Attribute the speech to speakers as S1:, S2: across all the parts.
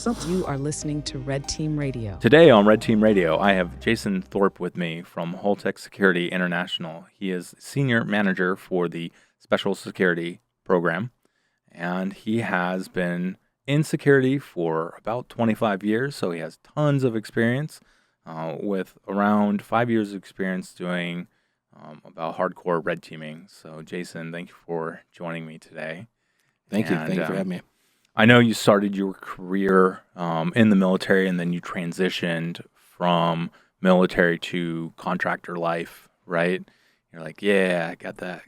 S1: You are listening to Red Team Radio.
S2: Today on Red Team Radio, I have Jason Tharp with me from Holtec Security International. He is Senior Manager for the Special Security Program, and he has been in security for about 25 years, so he has tons of experience with around 5 years of experience doing about hardcore red teaming. So, Jason, thank you for joining me today.
S3: Thank you. Thank you for having me.
S2: I know you started your career in the military, and then you transitioned from military to contractor life, right? You're like, yeah, I got that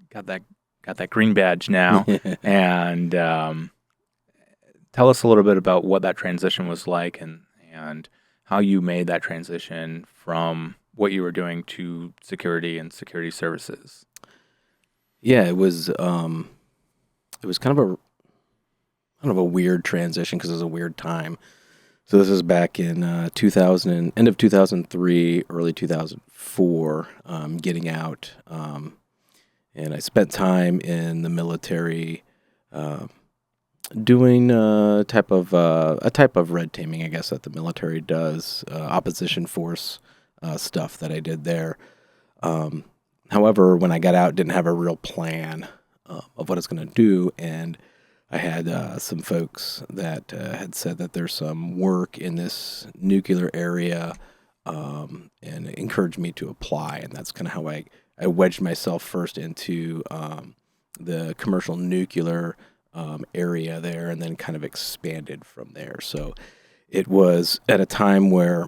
S2: green badge now. And tell us a little bit about what that transition was like, and how you made that transition from what you were doing to security and security services.
S3: Yeah, it was kind of a weird transition because it was a weird time. So this is back in end of 2003, early 2004, getting out, and I spent time in the military, doing a type of red teaming, I guess, that the military does, opposition force stuff that I did there. However, when I got out, didn't have a real plan of what I was going to do, and I had some folks that had said that there's some work in this nuclear area, and encouraged me to apply, and that's kind of how I wedged myself first into the commercial nuclear area there, and then kind of expanded from there. So it was at a time where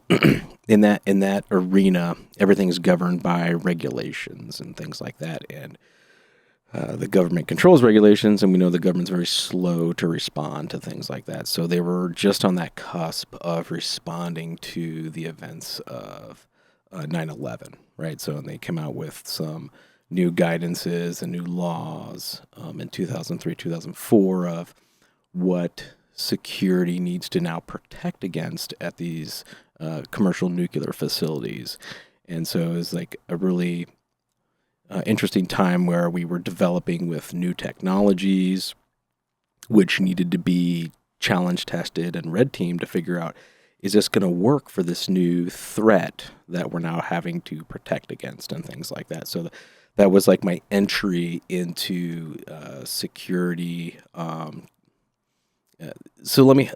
S3: in that arena, everything's governed by regulations and things like that, and the government controls regulations, and we know the government's very slow to respond to things like that. So they were just on that cusp of responding to the events of 9/11, right? So they came out with some new guidances and new laws in 2003, 2004 of what security needs to now protect against at these commercial nuclear facilities. And so it was like a really interesting time where we were developing with new technologies, which needed to be challenge tested and red teamed to figure out, is this going to work for this new threat that we're now having to protect against and things like that. So that was like my entry into security. So let me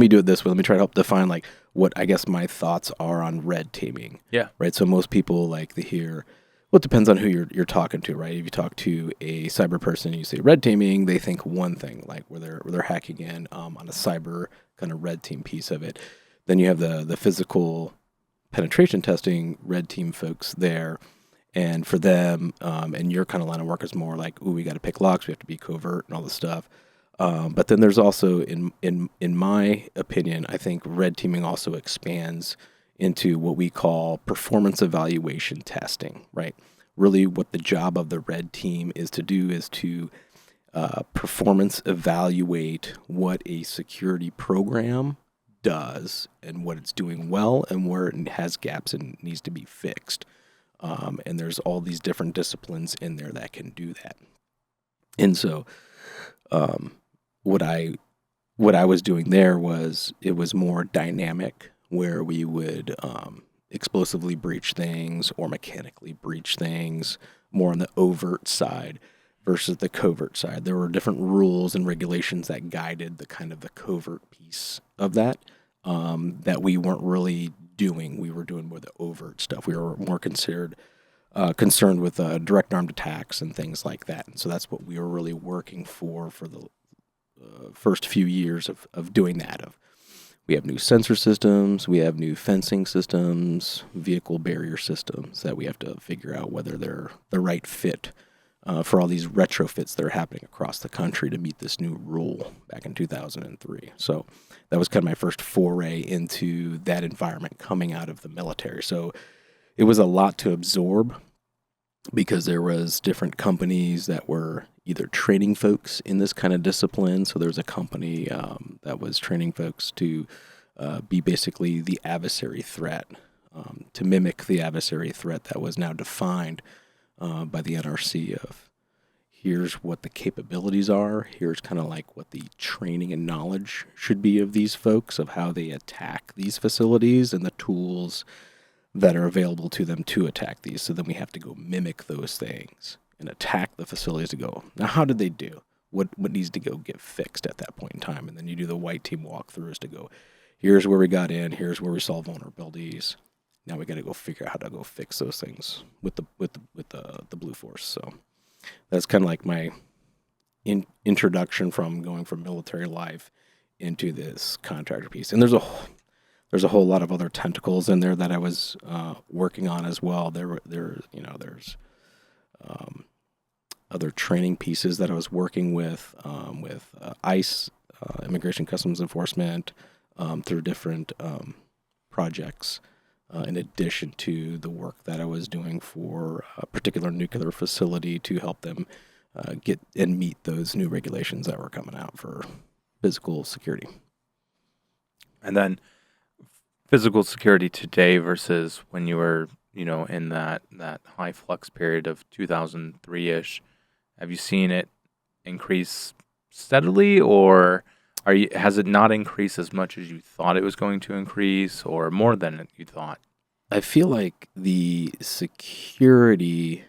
S3: do it this way. Let me try to help define like what I guess my thoughts are on red teaming.
S2: Yeah.
S3: Right. So most people like to hear, well, it depends on who you're talking to, right? If you talk to a cyber person and you say red teaming, they think one thing, like where they're hacking in on a cyber kind of red team piece of it. Then you have the physical penetration testing red team folks there, and for them, and your kind of line of work is more like, ooh, we got to pick locks, we have to be covert and all this stuff. But then there's also, in my opinion, I think red teaming also expands into what we call performance evaluation testing, right? Really what the job of the red team is to do is to performance evaluate what a security program does and what it's doing well and where it has gaps and needs to be fixed. And there's all these different disciplines in there that can do that. And so what I was doing there was, it was more dynamic, where we would explosively breach things or mechanically breach things, more on the overt side versus the covert side. There were different rules and regulations that guided the kind of the covert piece of that, that we weren't really doing. We were doing more the overt stuff. We were more concerned with direct armed attacks and things like that. And so that's what we were really working for the first few years of doing that. We have new sensor systems, we have new fencing systems, vehicle barrier systems that we have to figure out whether they're the right fit for all these retrofits that are happening across the country to meet this new rule back in 2003. So that was kind of my first foray into that environment coming out of the military. So it was a lot to absorb because there was different companies that were either training folks in this kind of discipline. So there was a company that was training folks to be basically the adversary threat, to mimic the adversary threat that was now defined by the NRC of here's what the capabilities are. Here's kind of like what the training and knowledge should be of these folks, of how they attack these facilities and the tools that are available to them to attack these. So then we have to go mimic those things and attack the facilities to go, now how did they do? What needs to go get fixed at that point in time? And then you do the white team walkthroughs to go, here's where we got in, here's where we solve vulnerabilities. Now we got to go figure out how to go fix those things with the Blue Force. So that's kind of like my introduction from going from military life into this contractor piece. And there's a whole lot of other tentacles in there that I was working on as well. There's other training pieces that I was working with ICE, Immigration Customs Enforcement, through different projects, in addition to the work that I was doing for a particular nuclear facility to help them get and meet those new regulations that were coming out for physical security.
S2: And then physical security today versus when you were, in that high flux period of 2003-ish, have you seen it increase steadily, or has it not increased as much as you thought it was going to increase, or more than you thought?
S3: I feel like the security,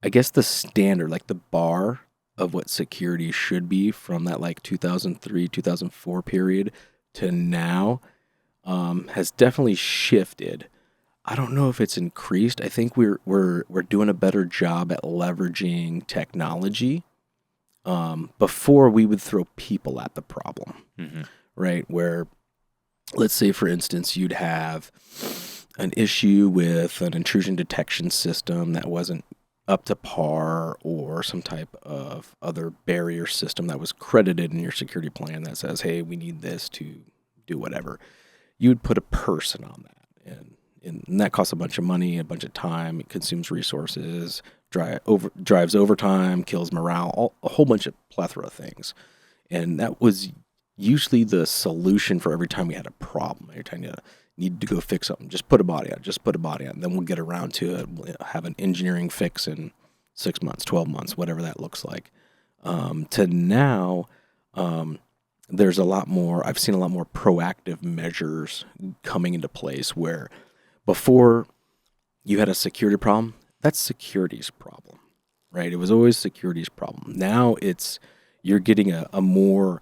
S3: I guess the standard, like the bar of what security should be from that like 2003, 2004 period to now, has definitely shifted. I don't know if it's increased. I think we're doing a better job at leveraging technology. Before we would throw people at the problem, right? Where, let's say, for instance, you'd have an issue with an intrusion detection system that wasn't up to par, or some type of other barrier system that was credited in your security plan that says, hey, we need this to do whatever. You would put a person on that, and that costs a bunch of money, a bunch of time. It consumes resources, drives overtime, kills morale, a whole bunch of plethora of things. And that was usually the solution for every time we had a problem. Every time you needed to go fix something, just put a body on, and then we'll get around to it. We'll have an engineering fix in 6 months, 12 months, whatever that looks like. To now, there's a lot more, I've seen a lot more proactive measures coming into place, where before you had a security problem, that's security's problem, right? It was always security's problem. Now you're getting a more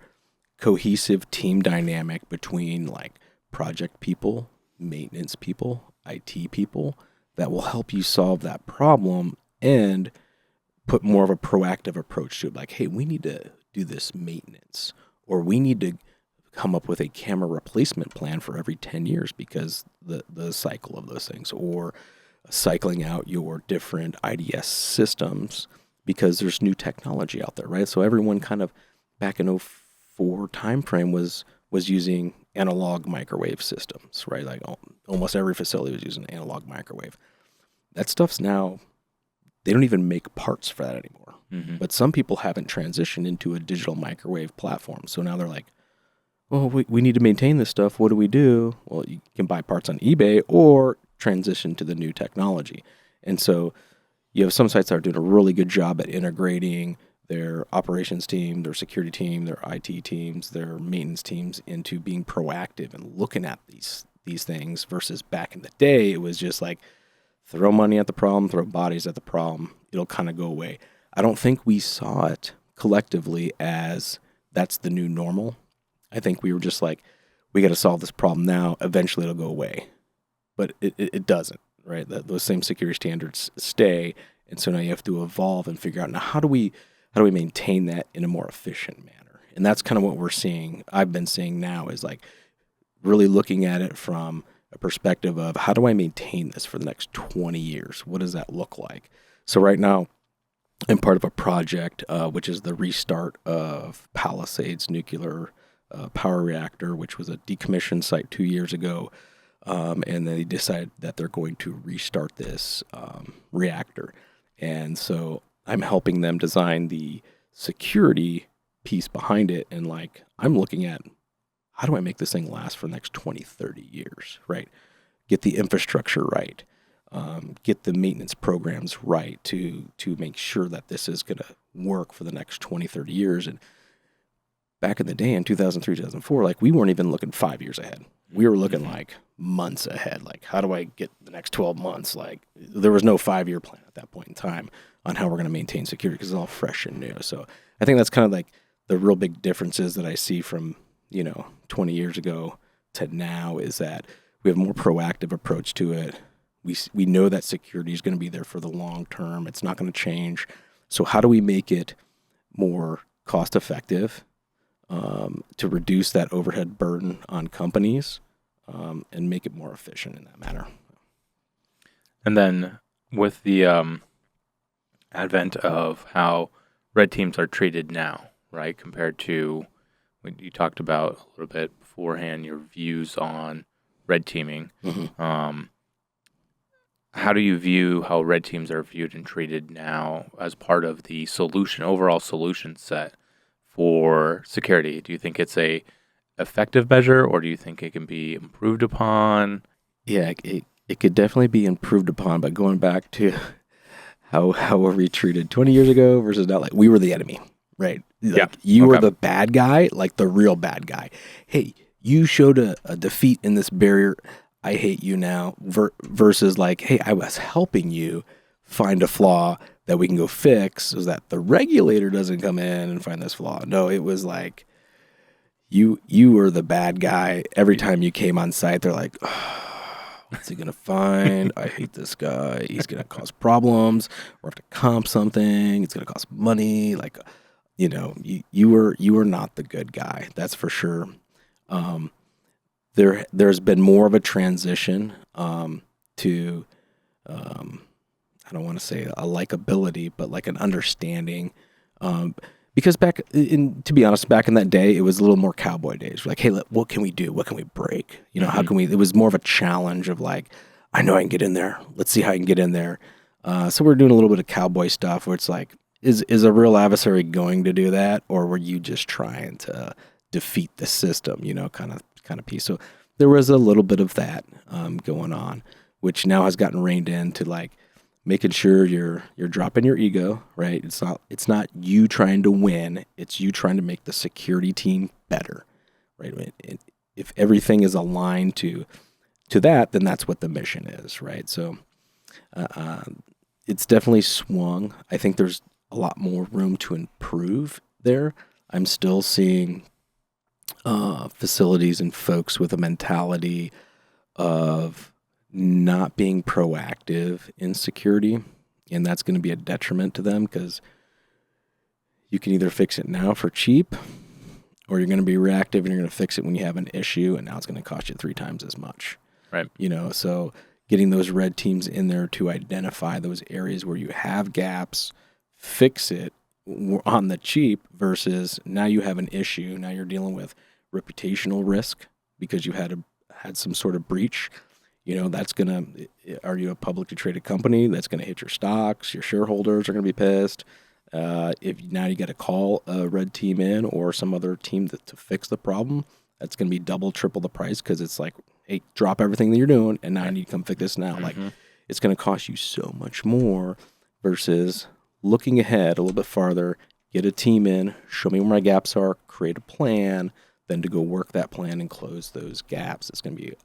S3: cohesive team dynamic between like project people, maintenance people, IT people that will help you solve that problem and put more of a proactive approach to it. Like, hey, we need to do this maintenance, or we need to come up with a camera replacement plan for every 10 years because the cycle of those things, or cycling out your different IDS systems because there's new technology out there, right? So everyone kind of back in 04 timeframe was using analog microwave systems, right? Like almost every facility was using analog microwave. That stuff's now, they don't even make parts for that anymore. But some people haven't transitioned into a digital microwave platform. So now they're like, well, we need to maintain this stuff. What do we do? Well, you can buy parts on eBay or transition to the new technology. And so you have some sites that are doing a really good job at integrating their operations team, their security team, their IT teams, their maintenance teams into being proactive and looking at these things, versus back in the day, it was just like throw money at the problem, throw bodies at the problem. It'll kind of go away. I don't think we saw it collectively as that's the new normal. I think we were just like, we got to solve this problem now. Eventually it'll go away. But it doesn't, right? Those same security standards stay. And so now you have to evolve and figure out, now how do we maintain that in a more efficient manner? And that's kind of what we're seeing. I've been seeing now is like really looking at it from a perspective of, how do I maintain this for the next 20 years? What does that look like? So right now, I'm part of a project, which is the restart of Palisades nuclear power reactor, which was a decommissioned site 2 years ago. And they decided that they're going to restart this reactor. And so I'm helping them design the security piece behind it. And like, I'm looking at, how do I make this thing last for the next 20, 30 years, right? Get the infrastructure right. get the maintenance programs right to make sure that this is going to work for the next 20, 30 years. And back in the day in 2003, 2004, like we weren't even looking 5 years ahead. We were looking like months ahead. Like, how do I get the next 12 months? Like, there was no 5-year plan at that point in time on how we're going to maintain security because it's all fresh and new. So I think that's kind of like the real big differences that I see from, 20 years ago to now is that we have a more proactive approach to it. We know that security is going to be there for the long term. It's not going to change. So how do we make it more cost effective to reduce that overhead burden on companies and make it more efficient in that manner?
S2: And then with the advent of how red teams are treated now, right, compared to what you talked about a little bit beforehand, your views on red teaming. How do you view how red teams are viewed and treated now as part of the overall solution set for security? Do you think it's a effective measure, or do you think it can be improved upon?
S3: Yeah, it could definitely be improved upon, but going back to how were we treated 20 years ago versus now, like we were the enemy, right? Like you were the bad guy, like the real bad guy. Hey, you showed a defeat in this barrier. I hate you now, versus like, hey, I was helping you find a flaw that we can go fix so that the regulator doesn't come in and find this flaw. No, it was like you were the bad guy. Every time you came on site, they're like, what's he going to find? I hate this guy. He's going to cause problems. We're going to have to comp something. It's going to cost money. Like, you were not the good guy. That's for sure. There's been more of a transition to, I don't want to say a likability, but like an understanding. Because to be honest, back in that day, it was a little more cowboy days. We're like, hey, what can we do? What can we break? How can we? It was more of a challenge of like, I know I can get in there. Let's see how I can get in there. So we're doing a little bit of cowboy stuff where it's like, is a real adversary going to do that, or were you just trying to defeat the system? Kind of piece. So there was a little bit of that going on, which now has gotten reined in to like making sure you're dropping your ego, right? It's not you trying to win, it's you trying to make the security team better, right? If everything is aligned to that, then that's what the mission is, right? So it's definitely swung. I think there's a lot more room to improve there. I'm still seeing facilities and folks with a mentality of not being proactive in security, and that's going to be a detriment to them because you can either fix it now for cheap, or you're going to be reactive and you're going to fix it when you have an issue, and now it's going to cost you 3 times as much.
S2: Right.
S3: So getting those red teams in there to identify those areas where you have gaps, fix it on the cheap versus now you have an issue. Now you're dealing with reputational risk because you had some sort of breach. Are you a publicly traded company? That's going to hit your stocks. Your shareholders are going to be pissed. If now you got to call a red team in or some other team to fix the problem, that's going to be double, triple the price because it's like, hey, drop everything that you're doing and now I need to come fix this now. Like, it's going to cost you so much more versus looking ahead a little bit farther, get a team in, show me where my gaps are, create a plan, then to go work that plan and close those gaps. It's going to be a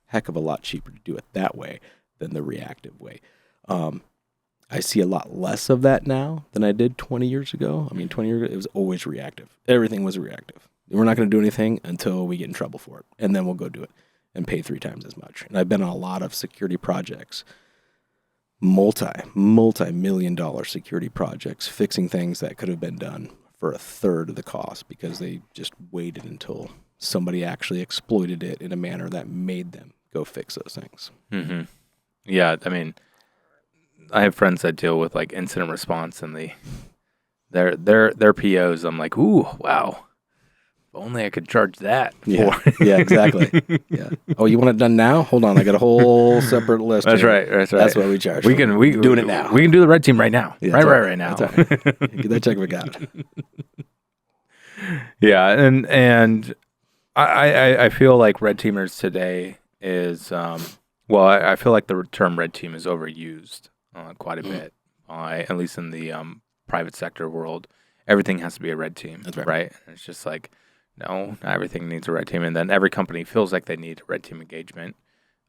S3: heck of a lot cheaper to do it that way than the reactive way. I see a lot less of that now than I did 20 years ago. 20 years ago, it was always reactive. Everything was reactive. We're not going to do anything until we get in trouble for it, and then we'll go do it and pay 3 times as much. And I've been on a lot of security projects, multi-million-dollar security projects, fixing things that could have been done for a third of the cost because they just waited until somebody actually exploited it in a manner that made them go fix those things.
S2: Mm-hmm. Yeah, I have friends that deal with like incident response, and their POs. I'm like, ooh, wow. If only I could charge that.
S3: Yeah, exactly. Yeah. Oh, you want it done now? Hold on, I got a whole separate list.
S2: That's right.
S3: That's what we charge.
S2: We doing it now. We can do the red team right now.
S3: Yeah,
S2: right now.
S3: That's right. Get that check we got.
S2: Yeah, and I feel like red teamers today is Well, I feel like the term red team is overused quite a bit, at least in the private sector world. Everything has to be a red team,
S3: That's right.
S2: right? And it's just like, no, not everything needs a red team. And then every company feels like they need a red team engagement.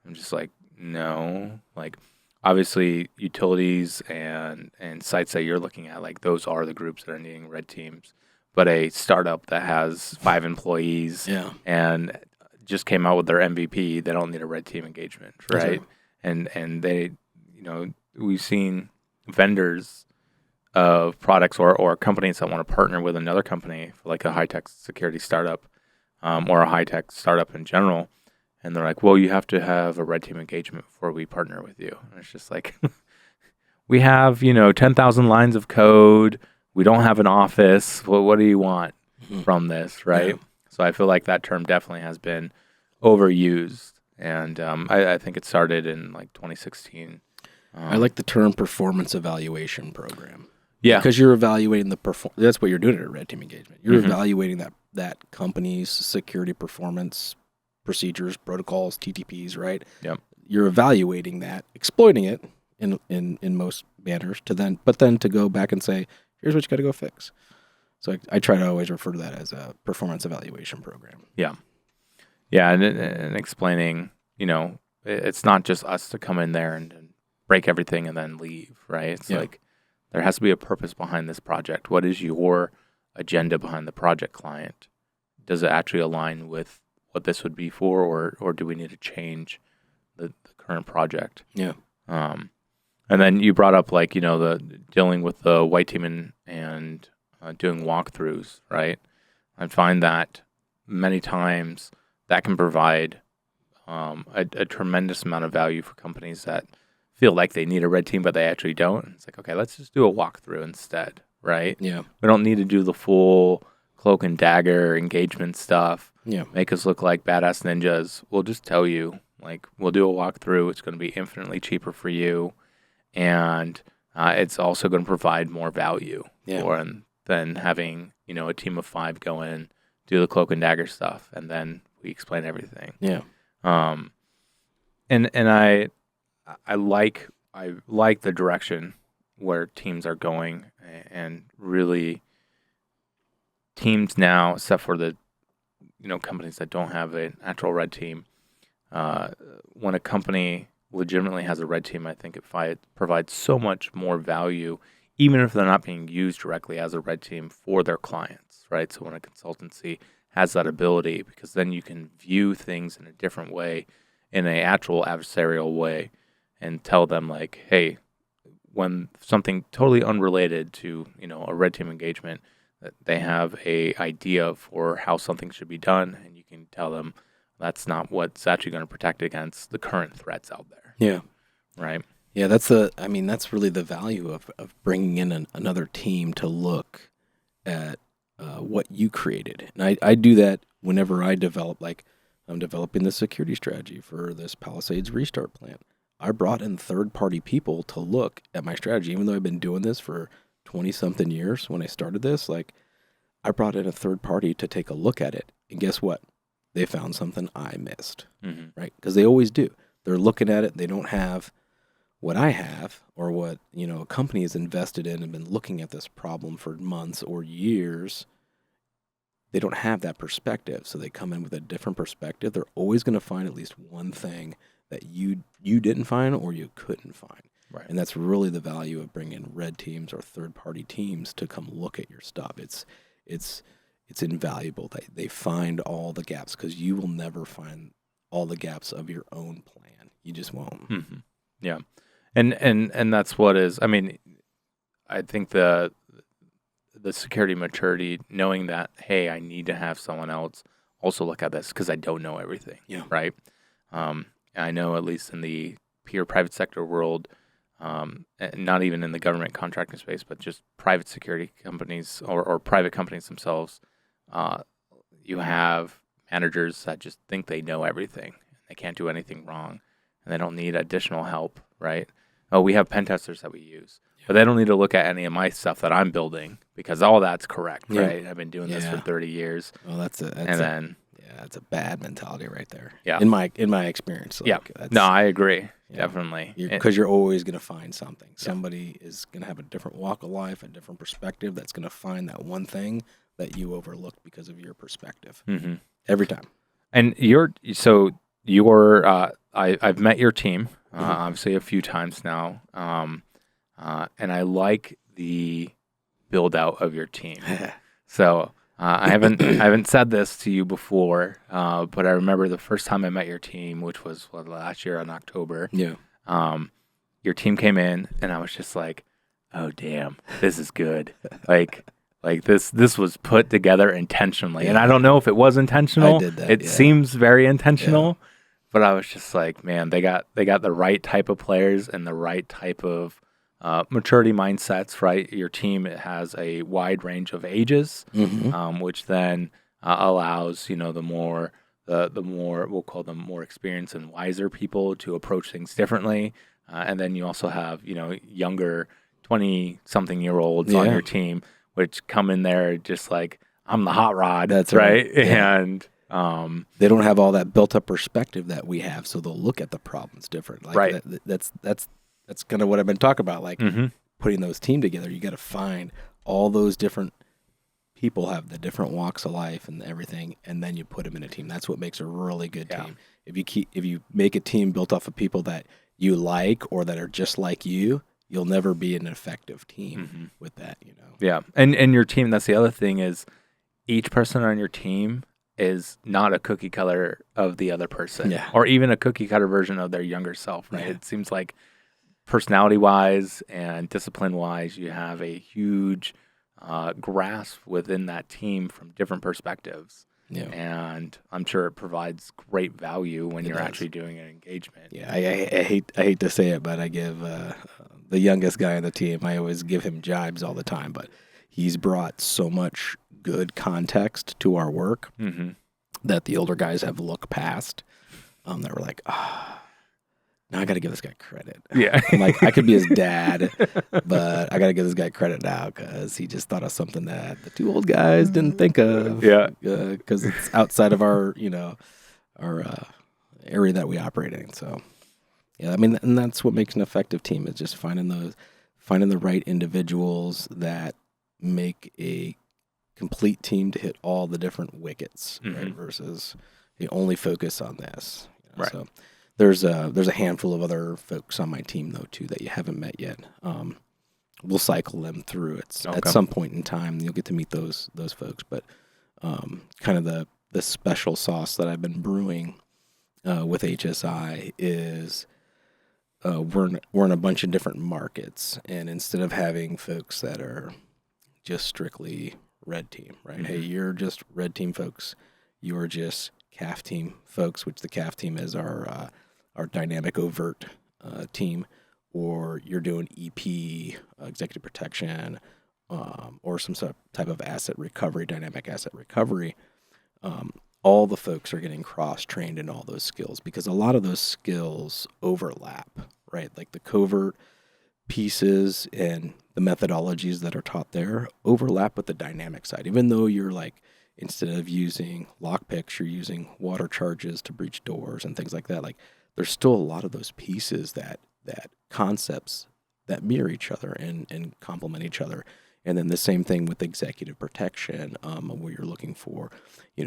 S2: I'm just like, no. Like, obviously, utilities and sites that you're looking at, like, those are the groups that are needing red teams. But a startup that has 5 employees and just came out with their MVP, they don't need a red team engagement, right? And they, we've seen vendors of products or companies that want to partner with another company for like a high-tech security startup or a high-tech startup in general. And they're like, well, you have to have a red team engagement before we partner with you. And it's just like, we have, 10,000 lines of code. We don't have an office. Well, what do you want from this, right? Yeah. So I feel like that term definitely has been overused. And I think it started in like 2016.
S3: I like the term performance evaluation program.
S2: Yeah.
S3: Because you're evaluating that's what you're doing at a red team engagement. You're evaluating that company's security performance procedures, protocols, TTPs, right?
S2: Yep.
S3: You're evaluating that, exploiting it in most manners but then to go back and say, here's what you got to go fix. So I try to always refer to that as a performance evaluation program.
S2: Yeah. Yeah. And explaining, it's not just us to come in there and break everything and then leave, right? It's like there has to be a purpose behind this project. What is your agenda behind the project client? Does it actually align with what this would be for, or do we need to change the current project?
S3: Yeah.
S2: And then you brought up like, the dealing with the white team and doing walkthroughs, right? I find that many times that can provide a tremendous amount of value for companies that feel like they need a red team, but they actually don't. It's like, okay, let's just do a walkthrough instead, right?
S3: Yeah.
S2: We don't need to do the full cloak and dagger engagement stuff.
S3: Yeah.
S2: Make us look like badass ninjas. We'll just tell you, like, we'll do a walkthrough. It's going to be infinitely cheaper for you. And it's also going to provide more value than having, a team of 5 go in, do the cloak and dagger stuff, and then we explain everything.
S3: Yeah.
S2: And I like the direction where teams are going, and really teams now, except for the companies that don't have an actual red team, when a company legitimately has a red team, I think it provides so much more value, even if they're not being used directly as a red team for their clients, right? So when a consultancy has that ability, because then you can view things in a different way, in an actual adversarial way, and tell them like, hey, when something totally unrelated to, a red team engagement, that they have a idea for how something should be done, and you can tell them that's not what's actually going to protect against the current threats out there.
S3: Yeah.
S2: Right.
S3: Yeah, that's really the value of bringing in another team to look at what you created. And I do that whenever I develop, like I'm developing the security strategy for this Palisades restart plant. I brought in third-party people to look at my strategy, even though I've been doing this for 20-something years when I started this. Like, I brought in a third party to take a look at it. And guess what? They found something I missed, right? Because they always do. They're looking at it. They don't have what I have or what, a company is invested in and been looking at this problem for months or years. They don't have that perspective. So they come in with a different perspective. They're always going to find at least one thing that you didn't find or you couldn't find.
S2: Right.
S3: And that's really the value of bringing red teams or third-party teams to come look at your stuff. It's invaluable. They find all the gaps, because you will never find all the gaps of your own plan. You just won't.
S2: Mm-hmm. Yeah. And that's what is, I think the security maturity, knowing that, hey, I need to have someone else also look at this because I don't know everything.
S3: Yeah.
S2: Right. I know, at least in the pure private sector world, not even in the government contracting space, but just private security companies or private companies themselves, you have managers that just think they know everything. They can't do anything wrong, and they don't need additional help, right? Oh, we have pen testers that we use, but they don't need to look at any of my stuff that I'm building because all that's correct, right? I've been doing this for 30 years.
S3: Well, Yeah, it's a bad mentality right there.
S2: Yeah.
S3: In my experience.
S2: Yeah.
S3: That's,
S2: No, I agree.
S3: yeah.
S2: Definitely.
S3: Because you're always going to find something. Somebody is going to have a different walk of life, a different perspective that's going to find that one thing that you overlooked because of your perspective.
S2: Mm-hmm.
S3: Every time.
S2: And I've met your team, obviously a few times now. And I like the build out of your team. So I haven't said this to you before, but I remember the first time I met your team, which was last year in October.
S3: Yeah.
S2: Your team came in, and I was just like, "Oh damn, this is good!" like this was put together intentionally, and I don't know if it was intentional.
S3: I did that.
S2: It seems very intentional, but I was just like, "Man, they got the right type of players and the right type of maturity mindsets." Right, your team has a wide range of ages, which then allows the more we'll call them more experienced and wiser people to approach things differently, and then you also have younger 20-something-year-olds on your team, which come in there just like, I'm the hot rod.
S3: That's
S2: right.
S3: Yeah.
S2: And
S3: they don't have all that built up perspective that we have, so they'll look at the problems different. Like
S2: right.
S3: That's kind of what I've been talking about. Like putting those team together, you got to find all those different people have the different walks of life and everything, and then you put them in a team. That's what makes a really good team. If you make a team built off of people that you like or that are just like you, you'll never be an effective team with that.
S2: Yeah, and your team. That's the other thing is, each person on your team is not a cookie cutter of the other person, or even a cookie cutter version of their younger self. Right? It seems like personality wise and discipline wise, you have a huge grasp within that team from different perspectives. Yeah. And I'm sure it provides great value when you're actually doing an engagement.
S3: Yeah, I hate to say it, but I give the youngest guy on the team, I always give him jibes all the time, but he's brought so much good context to our work that the older guys have looked past. That were like, now I got to give this guy credit.
S2: Yeah.
S3: Like, I could be his dad, but I got to give this guy credit now because he just thought of something that the two old guys didn't think of.
S2: Yeah.
S3: Because it's outside of our, our area that we operate in. So, yeah, I mean, and that's what makes an effective team is just finding the right individuals that make a complete team to hit all the different wickets, right? Versus they only focus on this.
S2: Right.
S3: So, there's a handful of other folks on my team though too that you haven't met yet. We'll cycle them through. At some point in time you'll get to meet those folks. But kind of the special sauce that I've been brewing with HSI is we're in a bunch of different markets, and instead of having folks that are just strictly red team, right? Hey, you're just red team folks. You're just CAF team folks, which the CAF team is our dynamic overt team, or you're doing EP, executive protection, or some type of asset recovery, dynamic asset recovery. All the folks are getting cross-trained in all those skills because a lot of those skills overlap, right? Like the covert pieces and the methodologies that are taught there overlap with the dynamic side, even though you're like, instead of using lockpicks, you're using water charges to breach doors and things like that. Like, there's still a lot of those pieces that concepts that mirror each other and complement each other. And then the same thing with executive protection, where you're looking for,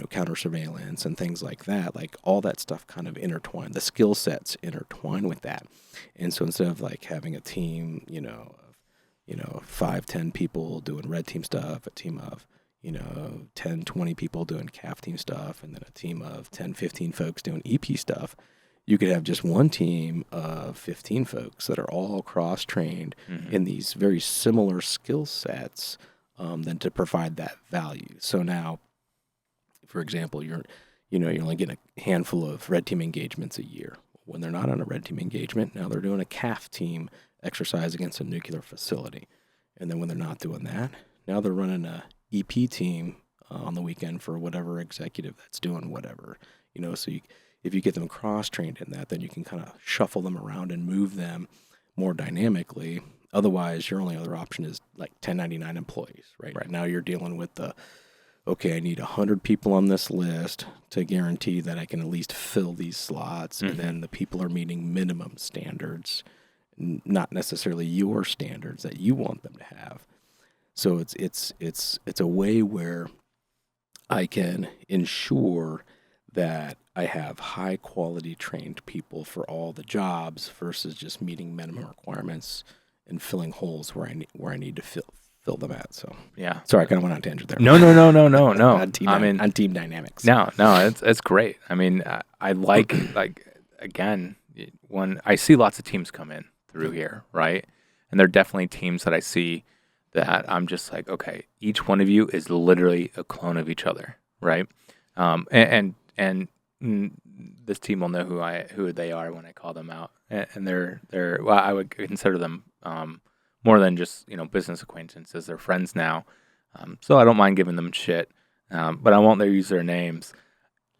S3: counter surveillance and things like that. Like, all that stuff kind of intertwine. The skill sets intertwine with that. And so instead of like having a team, of 5-10 people doing red team stuff, a team of 10-20 people doing CAF team stuff, and then a team of 10-15 folks doing EP stuff, you could have just one team of 15 folks that are all cross-trained in these very similar skill sets, then to provide that value. So now, for example, you're only getting a handful of red team engagements a year. When they're not on a red team engagement, now they're doing a CAF team exercise against a nuclear facility. And then when they're not doing that, now they're running a EP team on the weekend for whatever executive that's doing whatever. So if you get them cross-trained in that, then you can kind of shuffle them around and move them more dynamically. Otherwise, your only other option is like 1099 employees, right? Now you're dealing with okay, I need 100 people on this list to guarantee that I can at least fill these slots. And then the people are meeting minimum standards, not necessarily your standards that you want them to have. So it's a way where I can ensure that I have high quality trained people for all the jobs versus just meeting minimum requirements and filling holes where I need to fill them at. So
S2: Yeah.
S3: sorry, I kind of went on a tangent there.
S2: No.
S3: on team dynamics.
S2: No, it's great. I mean, I like again, when I see lots of teams come in through here, right? And they're definitely teams that I see that I'm just like, okay, each one of you is literally a clone of each other, right? And this team will know who they are when I call them out, and they're well, I would consider them more than just business acquaintances. They're friends now, so I don't mind giving them shit, but I won't use their names.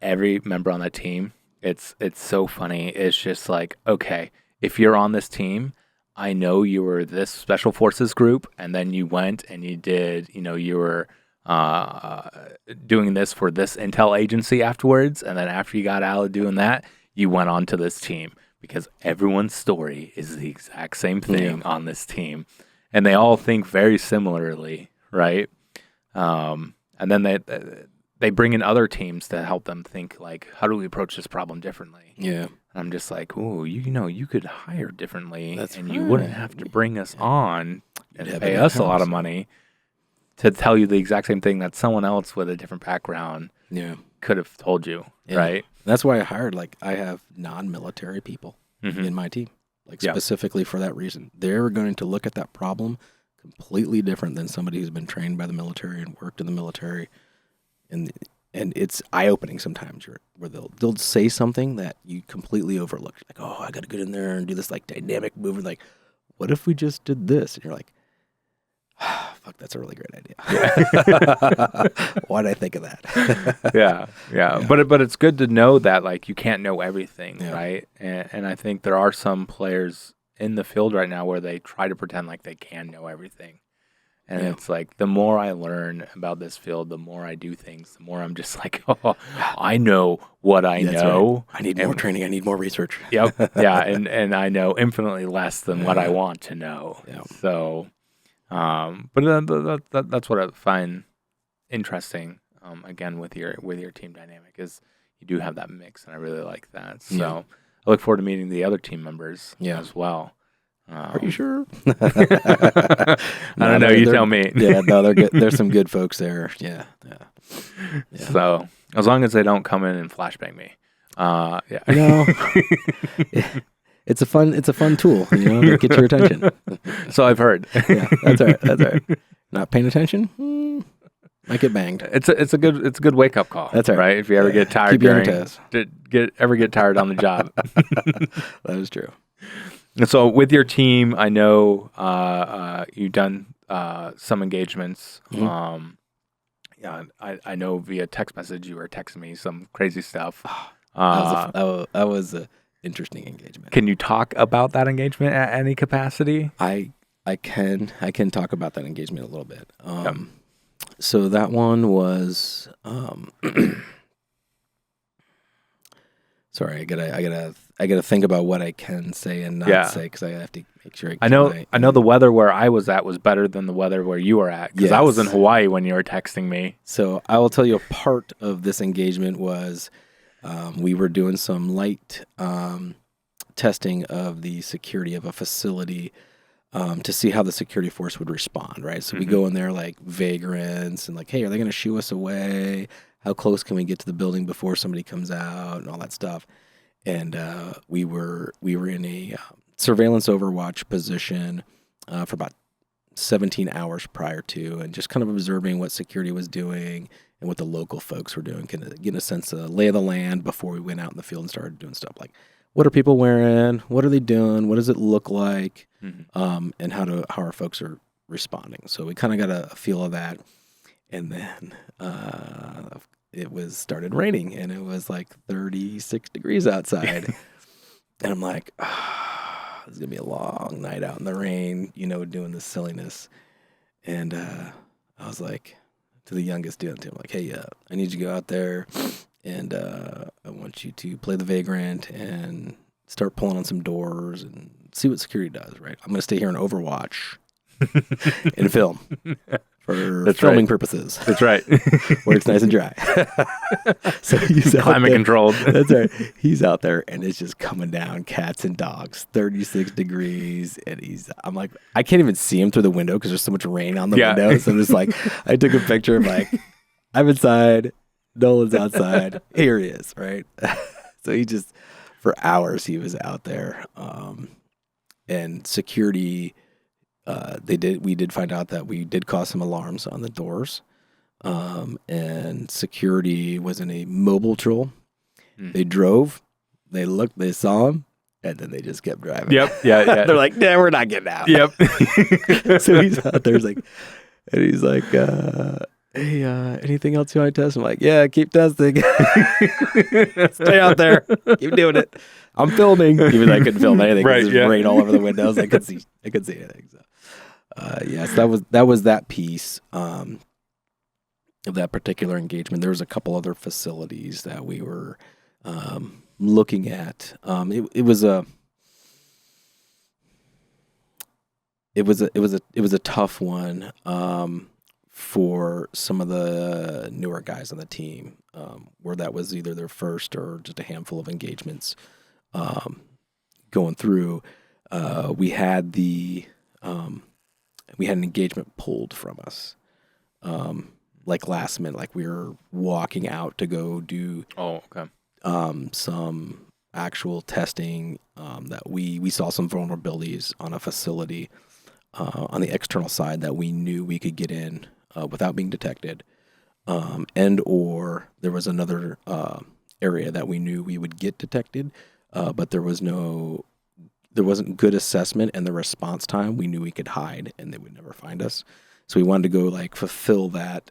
S2: Every member on that team, it's so funny. It's just like, okay, if you're on this team, I know you were this special forces group, and then you went and you did, you were doing this for this intel agency afterwards, and then after you got out of doing that, you went on to this team, because everyone's story is the exact same thing on this team, and they all think very similarly, right? And then they bring in other teams to help them think, like, how do we approach this problem differently?
S3: Yeah.
S2: I'm just like, ooh, you could hire differently, and you
S3: right.
S2: wouldn't have to bring us on and
S3: You'd have
S2: pay
S3: it
S2: us a lot
S3: in-house.
S2: of money to tell you the exact same thing that someone else with a different background could have told you, right?
S3: That's why I have non-military people in my team, specifically for that reason. They're going to look at that problem completely different than somebody who's been trained by the military and worked in the military. And it's eye-opening sometimes where they'll say something that you completely overlooked. Like, oh, I got to get in there and do this dynamic movement. Like, what if we just did this? And you're like, fuck, that's a really great idea. Why did I think of that?
S2: Yeah. But it's good to know that you can't know everything, right? And I think there are some players in the field right now where they try to pretend like they can know everything. And it's like, the more I learn about this field, the more I do things, the more I'm just like, oh, I know what I know.
S3: Right. I need more training. I need more research.
S2: Yep. Yeah. And I know infinitely less than what I want to know.
S3: Yeah.
S2: So, but that's what I find interesting. Again, with your team dynamic, is you do have that mix, and I really like that. So I look forward to meeting the other team members as well.
S3: Are you sure?
S2: I don't know. You tell me.
S3: Yeah, no, they're good. There's some good folks there. Yeah.
S2: So as long as they don't come in and flashbang me, yeah.
S3: No, it's a fun tool. To get your attention.
S2: So I've heard.
S3: Yeah, that's all right. Not paying attention, might get banged.
S2: It's a good wake up call.
S3: That's all right.
S2: If you ever get tired,
S3: keep you on your toes.
S2: Get tired on the job.
S3: That is true.
S2: And so with your team, I know you've done some engagements. Yeah, I know via text message you were texting me some crazy stuff.
S3: That was an interesting engagement.
S2: Can you talk about that engagement at any capacity?
S3: I can talk about that engagement a little bit. So that one was sorry, I gotta think about what I can say and not say, because I have to make sure.
S2: I know the weather where I was at was better than the weather where you were at, because I was in Hawaii when you were texting me.
S3: So I will tell you, a part of this engagement was we were doing some light testing of the security of a facility to see how the security force would respond. Right, so we go in there like vagrants and like, hey, are they going to shoo us away? How close can we get to the building before somebody comes out, and all that stuff. And we were in a surveillance overwatch position for about 17 hours prior to, and just kind of observing what security was doing and what the local folks were doing, kind of getting a sense of lay of the land before we went out in the field and started doing stuff like, what are people wearing? What are they doing? What does it look like? And how our folks are responding. So we kind of got a feel of that. And then it started raining, and it was like 36 degrees outside. And I'm like, it's going to be a long night out in the rain, doing this silliness. And I was like, the youngest dude. I'm like, hey, I need you to go out there, and I want you to play the vagrant and start pulling on some doors and see what security does. Right? I'm gonna stay here and Overwatch and film for filming purposes.
S2: That's right.
S3: Where it's nice and dry. So he's out
S2: Climate
S3: there.
S2: controlled.
S3: That's right. He's out there and it's just coming down, cats and dogs, 36 degrees. And I'm like, I can't even see him through the window because there's so much rain on the window. So I'm just like, I took a picture of like, I'm inside, Nolan's outside. Here he is, right? So he just, for hours, he was out there. And security, we did find out that we did cause some alarms on the doors. And security was in a mobile patrol. They drove, they looked, they saw him, and then they just kept driving.
S2: Yep. Yeah.
S3: They're like, nah, we're not getting out.
S2: Yep.
S3: So he's out there, he's like, hey, anything else you want to test? I'm like, yeah, keep testing. Stay out there. Keep doing it. I'm filming. Even though I couldn't film anything because there's rain all over the windows. I couldn't see anything. So, yes, that was that piece of that particular engagement. There was a couple other facilities that we were looking at. It was a tough one for some of the newer guys on the team, where that was either their first or just a handful of engagements going through. We had an engagement pulled from us, like last minute, like we were walking out to go do some actual testing, that we saw some vulnerabilities on a facility on the external side that we knew we could get in without being detected, and or there was another area that we knew we would get detected, but there wasn't good assessment, and the response time we knew we could hide and they would never find us. So we wanted to go like fulfill that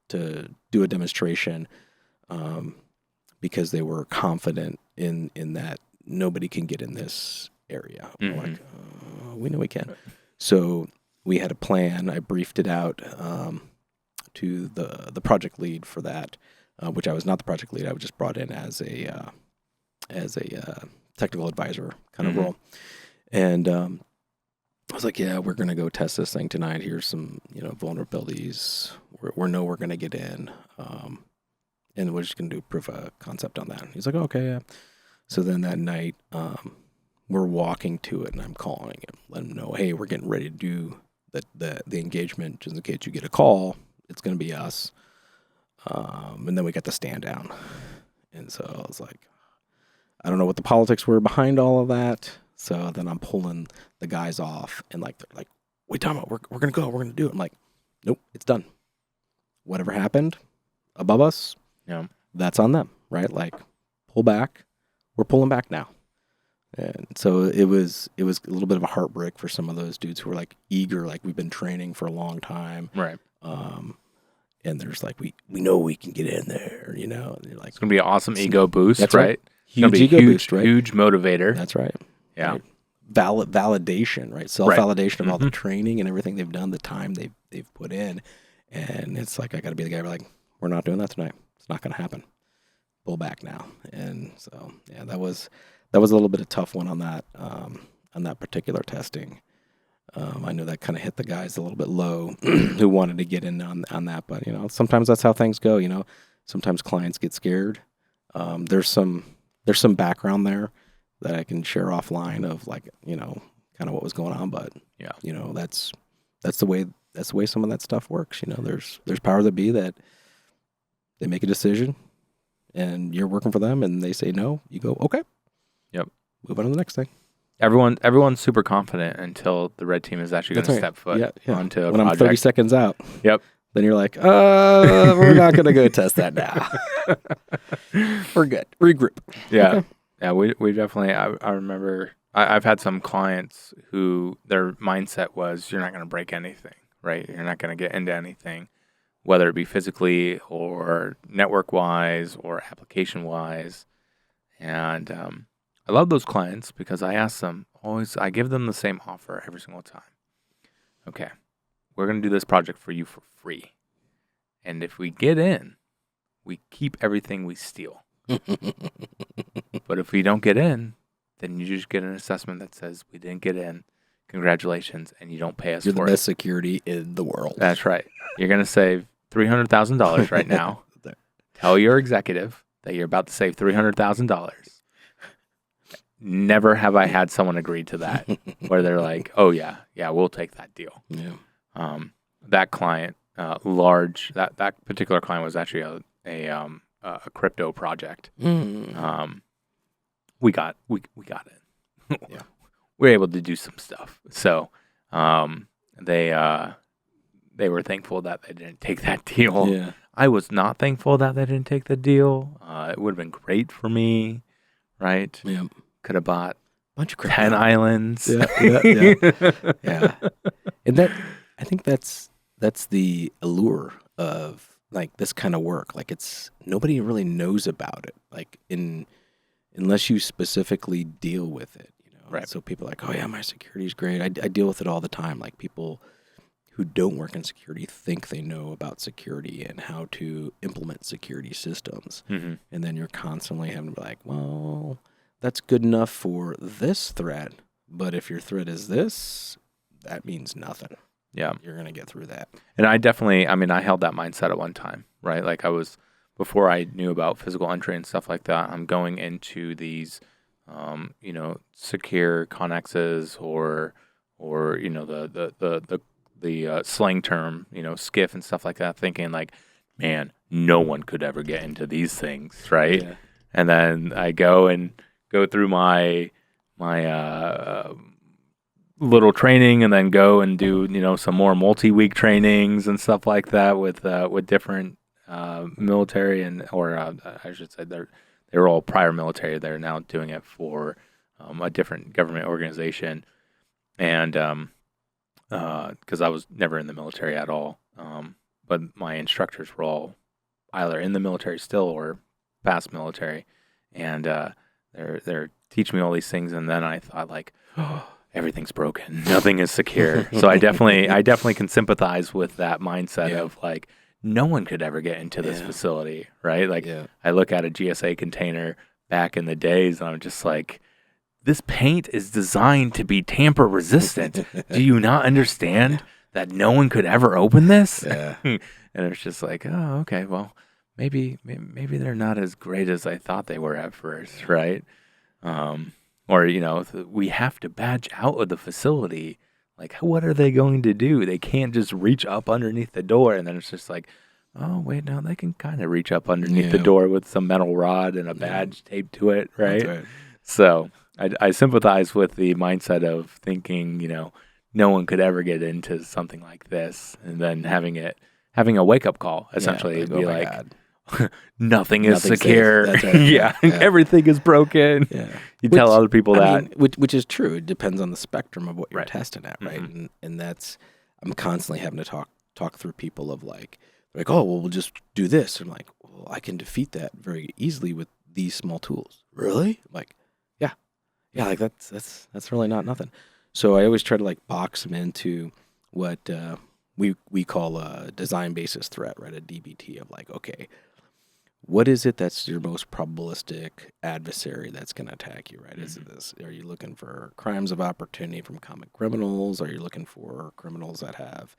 S3: to do a demonstration, because they were confident in that nobody can get in this area. We're like, we know we can. So we had a plan. I briefed it out to the project lead for that, which I was not the project lead. I was just brought in as a technical advisor kind of role. And I was like, yeah, we're going to go test this thing tonight. Here's some, vulnerabilities. We know we're going to get in. And we're just going to do proof of concept on that. And he's like, okay, yeah. So then that night, we're walking to it, and I'm calling him, letting him know, hey, we're getting ready to do the engagement. Just in case you get a call, it's going to be us. And then we got to stand down. And so I was like, I don't know what the politics were behind all of that. So then I'm pulling the guys off, and they're like, wait, time out. We're going to go. We're going to do it. I'm like, nope, it's done. Whatever happened above us, that's on them, right? Like, pull back. We're pulling back now. And so it was a little bit of a heartbreak for some of those dudes who were like eager, like we've been training for a long time.
S2: Right.
S3: And there's like, we know we can get in there, and you're like,
S2: it's going to be an awesome ego boost,
S3: that's
S2: right?
S3: Huge ego boost, right?
S2: Huge motivator.
S3: That's right.
S2: Yeah.
S3: Right. Validation, right? Self-validation of all the training and everything they've done, the time they've put in. And it's like, I got to be the guy who's like, we're not doing that tonight. It's not going to happen. Pull back now. And so, yeah, that was a little bit of a tough one on that particular testing. I know that kind of hit the guys a little bit low who wanted to get in on that, but sometimes that's how things go. Sometimes clients get scared. There's some background there that I can share offline of like, kind of what was going on, but that's the way some of that stuff works. There's powers that be that they make a decision and you're working for them and they say no, you go, okay.
S2: Yep.
S3: Move on to the next thing.
S2: Everyone's super confident until the red team is actually going to step foot onto a
S3: when
S2: project.
S3: I'm 30 seconds out.
S2: Yep.
S3: Then you're like, we're not going to go test that now. We're good. Regroup.
S2: Yeah.
S3: Okay.
S2: Yeah, we definitely, I remember, I've had some clients who their mindset was, you're not going to break anything, right? You're not going to get into anything, whether it be physically or network-wise or application-wise. And I love those clients because I ask them, I give them the same offer every single time. Okay, we're going to do this project for you for free. And if we get in, we keep everything we steal. But if we don't get in, then you just get an assessment that says we didn't get in. Congratulations, and you don't pay us
S3: You're
S2: for
S3: the
S2: it.
S3: best security in the world.
S2: That's right. You're going to save $300,000 right now. Tell your executive that you're about to save $300,000. Never have I had someone agree to that where they're like, "Oh yeah, we'll take that deal."
S3: Yeah.
S2: That client, that particular client was actually a crypto project. We got it.
S3: Yeah.
S2: We were able to do some stuff. So they were thankful that they didn't take that deal.
S3: Yeah.
S2: I was not thankful that they didn't take the deal. It would have been great for me, right?
S3: Yeah.
S2: Could have bought
S3: Bunch of crypto.
S2: 10 islands.
S3: Yeah. And I think that's the allure of like this kind of work. Like nobody really knows about it. Like unless you specifically deal with it,
S2: Right.
S3: So people are like, oh yeah, my security's great. I deal with it all the time. Like people who don't work in security think they know about security and how to implement security systems.
S2: Mm-hmm.
S3: And then you're constantly having to be like, well, that's good enough for this threat. But if your threat is this, that means nothing.
S2: Yeah.
S3: You're going to get through that.
S2: And I held that mindset at one time, right? Like before I knew about physical entry and stuff like that, I'm going into these, secure connexes or the slang term, skiff and stuff like that, thinking like, man, no one could ever get into these things, right?
S3: Yeah.
S2: And then I go through my little training, and then go and do some more multi-week trainings and stuff like that with different military I should say they were all prior military. They're now doing it for a different government organization, and because I was never in the military at all, but my instructors were all either in the military still or past military, and they're teaching me all these things, and then I thought like, oh, everything's broken, nothing is secure. So I definitely can sympathize with that mindset of like, no one could ever get into this facility, right? Like I look at a GSA container back in the days, and I'm just like, this paint is designed to be tamper resistant. Do you not understand that no one could ever open this?
S3: Yeah.
S2: And it's just like, oh, okay, well, maybe they're not as great as I thought they were at first, right? Or we have to badge out of the facility. Like, what are they going to do? They can't just reach up underneath the door. And then it's just like, oh, wait, no, they can kind of reach up underneath the door with some metal rod and a badge taped to it, right?
S3: That's right.
S2: So I sympathize with the mindset of thinking, no one could ever get into something like this. And then having a wake-up call, essentially. It'd be like, nothing is secure.
S3: That's right.
S2: Everything is broken.
S3: Yeah.
S2: You tell other people that.
S3: Which is true. It depends on the spectrum of what you're
S2: Right.
S3: testing at, right?
S2: Mm-hmm.
S3: And that's, I'm constantly having to talk through people of like, oh, well, we'll just do this. And I'm like, well, I can defeat that very easily with these small tools. Really? I'm like, yeah, like that's really not nothing. So I always try to like box them into what we call a design basis threat, right? A DBT of like, okay, what is it that's your most probabilistic adversary that's going to attack you, right? Mm-hmm. Is it this? Are you looking for crimes of opportunity from common criminals? Are you looking for criminals that have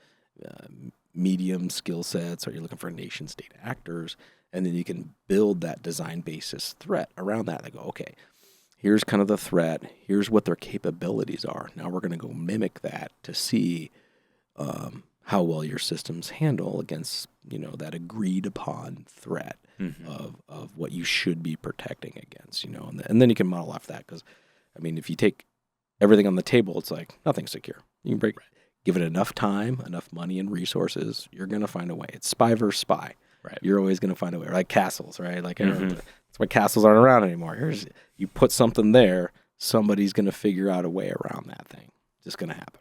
S3: medium skill sets? Are you looking for nation state actors? And then you can build that design basis threat around that. They go, okay, here's kind of the threat. Here's what their capabilities are. Now we're going to go mimic that to see how well your systems handle against, that agreed upon threat of what you should be protecting against, and then you can model off that. Because, if you take everything on the table, it's like nothing's secure. You can give it enough time, enough money and resources, you're going to find a way. It's spy versus spy.
S2: Right.
S3: You're always going to find a way. Like castles, right? Like that's why castles aren't around anymore. You put something there, somebody's going to figure out a way around that thing. It's just going to happen.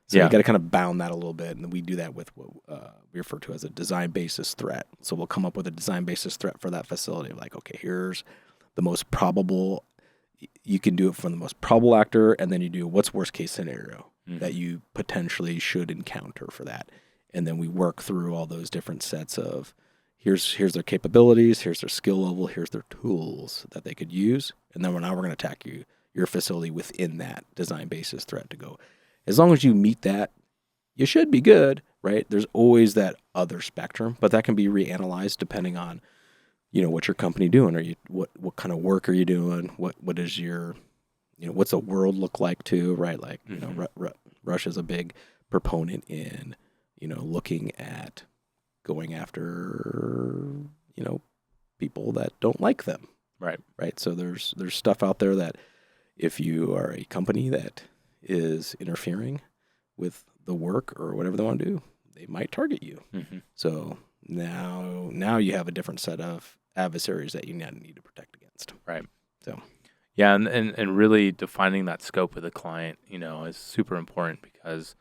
S3: So you got to kind of bound that a little bit, and we do that with what we refer to as a design basis threat. So we'll come up with a design basis threat for that facility. Like, okay, here's the most probable. You can do it from the most probable actor, and then you do what's worst case scenario that you potentially should encounter for that. and then we work through all those different sets of here's their capabilities, here's their skill level, here's their tools that they could use, and then now we're going to attack your facility within that design basis threat to go. As long as you meet that, you should be good, right? There's always that other spectrum, but that can be reanalyzed depending on, what your company doing. Are you what kind of work are you doing? What is your, what's the world look like too, right? Like, Russia's a big proponent in, looking at going after, people that don't like them.
S2: Right.
S3: Right. So there's stuff out there that if you are a company that is interfering with the work or whatever they want to do, they might target you.
S2: Mm-hmm.
S3: So now you have a different set of adversaries that you need to protect against.
S2: Right.
S3: So
S2: yeah, and really defining that scope with the client, is super important, because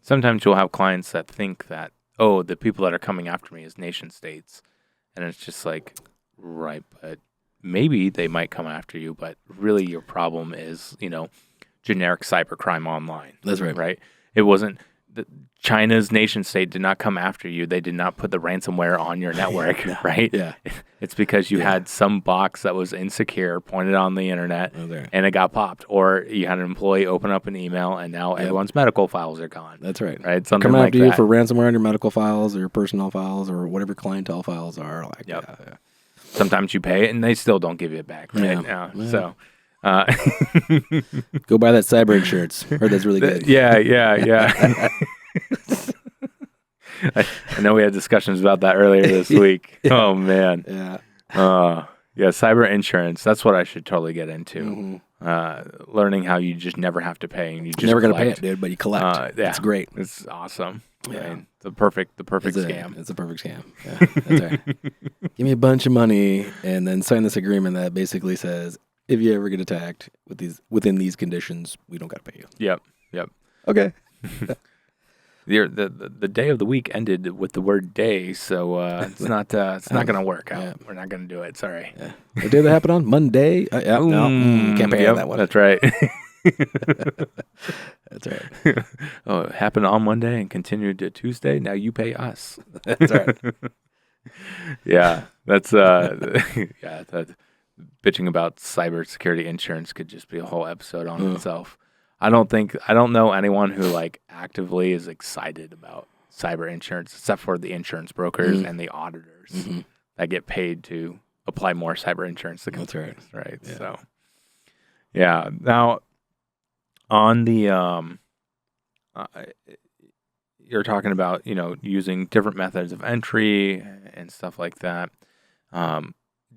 S2: sometimes you'll have clients that think that, oh, the people that are coming after me is nation states, and it's just like, right, but maybe they might come after you, but really your problem is, generic cybercrime online.
S3: that's right.
S2: Right? It wasn't China's nation state did not come after you. They did not put the ransomware on your network, right?
S3: Yeah.
S2: It's because you had some box that was insecure pointed on the internet and it got popped, or you had an employee open up an email and now everyone's medical files are gone.
S3: That's right.
S2: Right? Something
S3: Coming
S2: like
S3: after you
S2: that.
S3: for ransomware on your medical files or your personnel files or whatever clientele files are. Like,
S2: Yep. Sometimes you pay it and they still don't give you it back. Right?
S3: Yeah.
S2: So.
S3: Go buy that cyber insurance. Heard that's really good.
S2: Yeah. I know we had discussions about that earlier this week. Oh man.
S3: Yeah.
S2: Cyber insurance. That's what I should totally get into.
S3: Mm-hmm.
S2: Learning how you just never have to pay, and you just
S3: never gonna pay
S2: collect.
S3: it, dude, but you collect.
S2: Yeah.
S3: It's great.
S2: It's awesome.
S3: Yeah.
S2: Right? The perfect scam.
S3: It's a perfect scam. Yeah, that's right. Give me a bunch of money and then sign this agreement that basically says, if you ever get attacked within these conditions, we don't got to pay you.
S2: Yep.
S3: Okay.
S2: The day of the week ended with the word day, so it's not going to work out.
S3: Yeah.
S2: We're not going to do it. Sorry.
S3: Yeah. What day that happened on? Monday? Can't pay on that one.
S2: That's right.
S3: That's right.
S2: Oh, it happened on Monday and continued to Tuesday. Now you pay us.
S3: That's right.
S2: Yeah, that's that bitching about cybersecurity insurance could just be a whole episode on itself. I don't know anyone who actively is excited about cyber insurance, except for the insurance brokers and the auditors that get paid to apply more cyber insurance to consumers.
S3: That's right.
S2: Right.
S3: Yeah.
S2: So, yeah. Now, on the you're talking about using different methods of entry and stuff like that.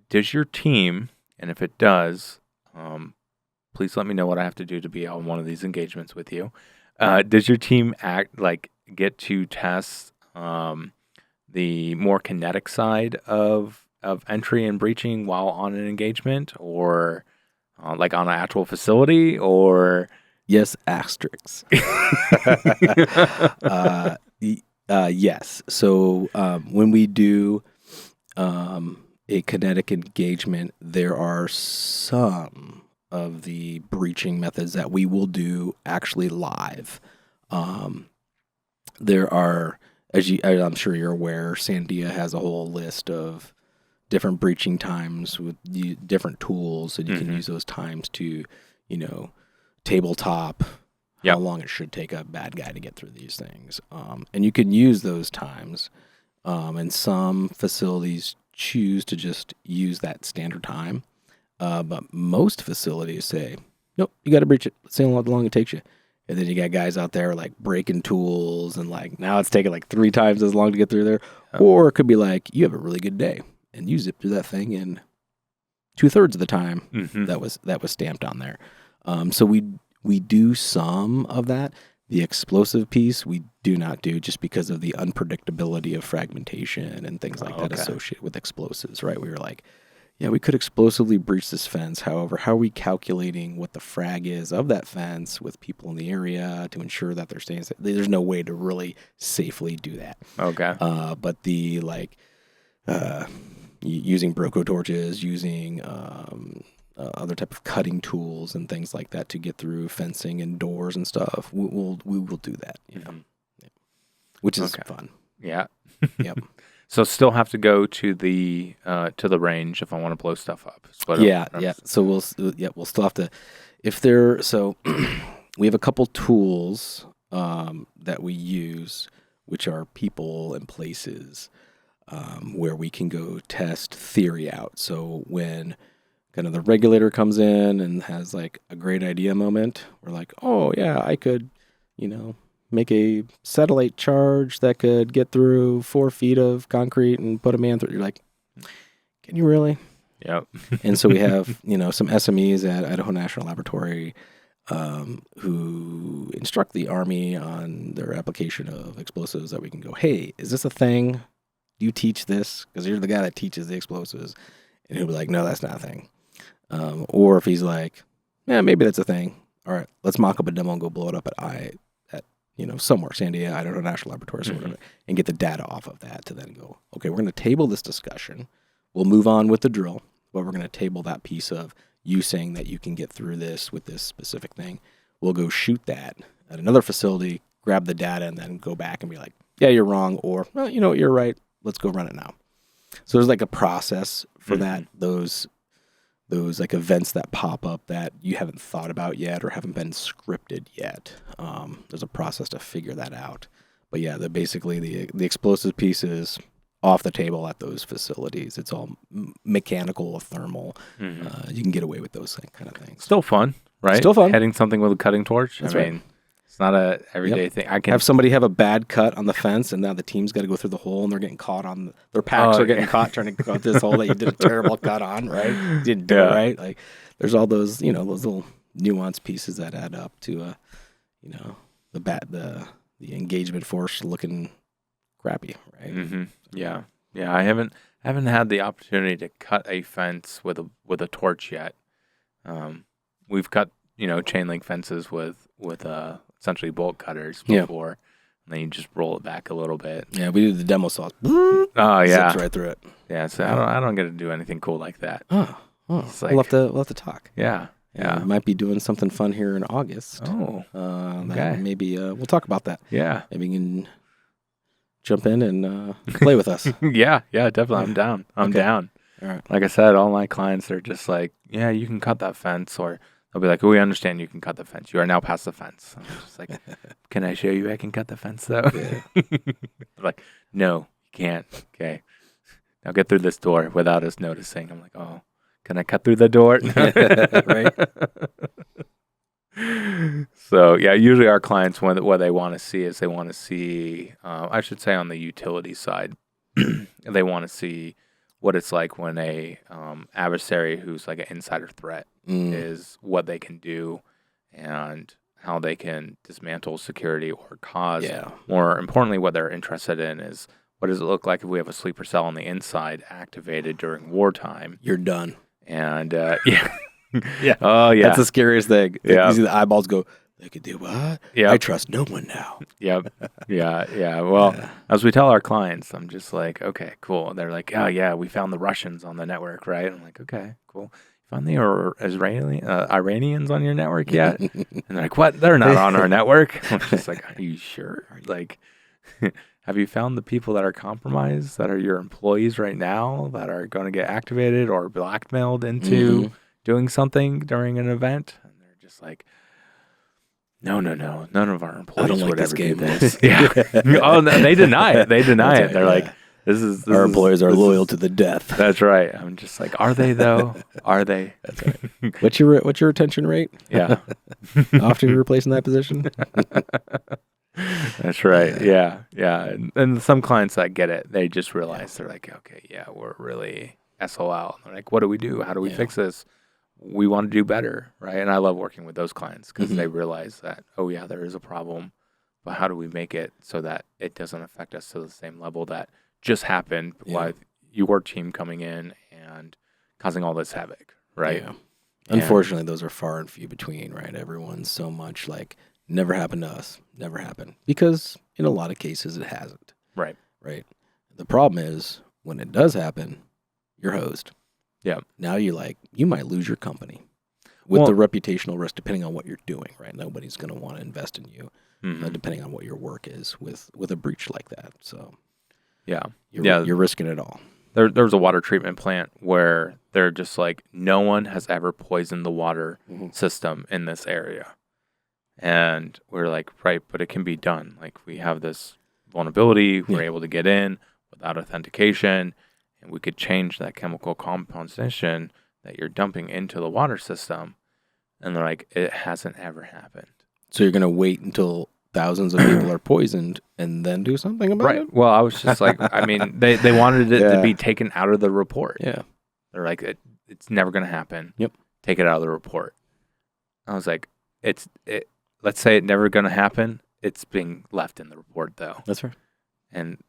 S2: Does your team, and if it does, please let me know what I have to do to be on one of these engagements with you. Does your team get to test the more kinetic side of entry and breaching while on an engagement, or on an actual facility, or?
S3: Yes, asterisks. Yes. So when we do a kinetic engagement, there are some of the breaching methods that we will do actually live. There are, I'm sure you're aware, Sandia has a whole list of different breaching times with different tools, and you can use those times to, tabletop how long it should take a bad guy to get through these things. And you can use those times, and some facilities choose to just use that standard time. But most facilities say, nope, you got to breach it. Let's see how long it takes you. And then you got guys out there breaking tools, and now it's taking 3 times as long to get through there. Or it could be you have a really good day and you zip through that thing in 2/3 of the time that was stamped on there. So we do some of that. The explosive piece we do not do, just because of the unpredictability of fragmentation and things like that associated with explosives, right? We were we could explosively breach this fence. However, how are we calculating what the frag is of that fence with people in the area to ensure that they're staying safe? There's no way to really safely do that.
S2: Okay.
S3: But the using Broco torches, using other type of cutting tools and things like that to get through fencing and doors and stuff, we will do that. which is
S2: Okay.
S3: fun.
S2: Yeah.
S3: Yep.
S2: So still have to go to the range if I want to blow stuff up.
S3: Yeah. So we'll still have to, so we have a couple tools that we use, which are people and places, where we can go test theory out. So when kind of the regulator comes in and has like a great idea moment, we're like, oh yeah, I could, make a satellite charge that could get through 4 feet of concrete and put a man through. You're like, can you really?
S2: Yep.
S3: And so we have, some SMEs at Idaho National Laboratory who instruct the Army on their application of explosives that we can go, hey, is this a thing? Do you teach this? Because you're the guy that teaches the explosives. And he'll be like, no, that's not a thing. Or if he's like, yeah, maybe that's a thing. All right, let's mock up a demo and go blow it up at somewhere, San Diego, Idaho National Laboratory, or whatever, and get the data off of that to then go, okay, we're going to table this discussion. We'll move on with the drill, but we're going to table that piece of you saying that you can get through this with this specific thing. We'll go shoot that at another facility, grab the data, and then go back and be like, yeah, you're wrong, or, well, you know what, you're right. Let's go run it now. So there's like a process for that, those like events that pop up that you haven't thought about yet or haven't been scripted yet. There's a process to figure that out. But yeah, basically the explosive piece is off the table at those facilities. It's all mechanical or thermal. You can get away with those kind of things.
S2: Still fun, right?
S3: Still fun.
S2: Heading something with a cutting torch.
S3: That's
S2: I
S3: right.
S2: mean, it's not a everyday thing. I can
S3: have somebody have a bad cut on the fence, and now the team's got to go through the hole, and they're getting caught on their packs are getting caught trying to cut this hole that you did a terrible cut on, right? You didn't do it right. Like there's all those those little nuanced pieces that add up to the engagement force looking crappy, right?
S2: Mm-hmm. Yeah. I haven't had the opportunity to cut a fence with a torch yet. We've cut chain link fences with essentially bolt cutters before, and then you just roll it back a little bit.
S3: Yeah, we do the demo saws.
S2: Oh yeah,
S3: zips right through it.
S2: Yeah, so I don't get to do anything cool like that.
S3: Oh,
S2: It's like,
S3: we'll have to talk.
S2: Yeah.
S3: We might be doing something fun here in August.
S2: Oh,
S3: okay. Maybe we'll talk about that.
S2: Yeah.
S3: Maybe you can jump in and play with us.
S2: Yeah, definitely. I'm down. I'm down.
S3: All right.
S2: Like I said, all my clients are just like, yeah, you can cut that fence, or they'll be like, oh, we understand you can cut the fence. You are now past the fence. I'm just like, can I show you I can cut the fence, though? Yeah. Like, no, you can't. Okay. Now get through this door without us noticing. I'm like, oh, can I cut through the door?
S3: Right.
S2: So, yeah, usually our clients, what they want to see is I should say on the utility side, they want to see what it's like when a adversary who's like an insider threat is, what they can do and how they can dismantle security or cause.
S3: Yeah.
S2: More importantly, what they're interested in is, what does it look like if we have a sleeper cell on the inside activated during wartime?
S3: You're done.
S2: And yeah.
S3: Yeah.
S2: Oh, yeah.
S3: That's the scariest thing.
S2: Yeah.
S3: You see the eyeballs go, they could do what?
S2: Yeah.
S3: I trust no one now.
S2: Yep. Yeah. Well, as we tell our clients, I'm just like, okay, cool. They're like, oh, yeah, we found the Russians on the network, right? I'm like, okay, cool. You found the Iranians on your network yet? And they're like, what? They're not on our network. I'm just like, are you sure? Like, have you found the people that are compromised, that are your employees right now, that are going to get activated or blackmailed into doing something during an event? And they're just like, no, none of our employees would ever do this. Yeah. Oh, no, they deny it. They're like, this is
S3: our employees are loyal to the death.
S2: That's right. I'm just like, are they though? Are they?
S3: That's right. What's your retention rate?
S2: Yeah.
S3: After you replace in that position?
S2: That's right. Yeah. And some clients that get it, they just realize they're like, okay, yeah, we're really SOL. And they're like, what do we do? How do we fix this? We want to do better, right? And I love working with those clients because they realize that, oh yeah, there is a problem, but how do we make it so that it doesn't affect us to the same level that just happened with your team coming in and causing all this havoc, right?
S3: Yeah. Unfortunately, those are far and few between, right? Everyone's so much like, never happened to us, never happened. Because in a lot of cases, it hasn't.
S2: Right.
S3: The problem is, when it does happen, you're hosed.
S2: Yeah.
S3: Now you might lose your company with the reputational risk, depending on what you're doing, right? Nobody's going to want to invest in you depending on what your work is with a breach like that. So
S2: Yeah.
S3: you're risking it all.
S2: There was a water treatment plant where they're just like, no one has ever poisoned the water system in this area. And we're like, right, but it can be done. Like, we have this vulnerability. We're able to get in without authentication, and we could change that chemical composition that you're dumping into the water system. And they're like, it hasn't ever happened.
S3: So you're going to wait until thousands of people are poisoned and then do something about it?
S2: Well, I was just like, I mean, they wanted it to be taken out of the report.
S3: Yeah.
S2: They're like, it's never going to happen.
S3: Yep.
S2: Take it out of the report. I was like, let's say it's never going to happen. It's being left in the report, though.
S3: That's right.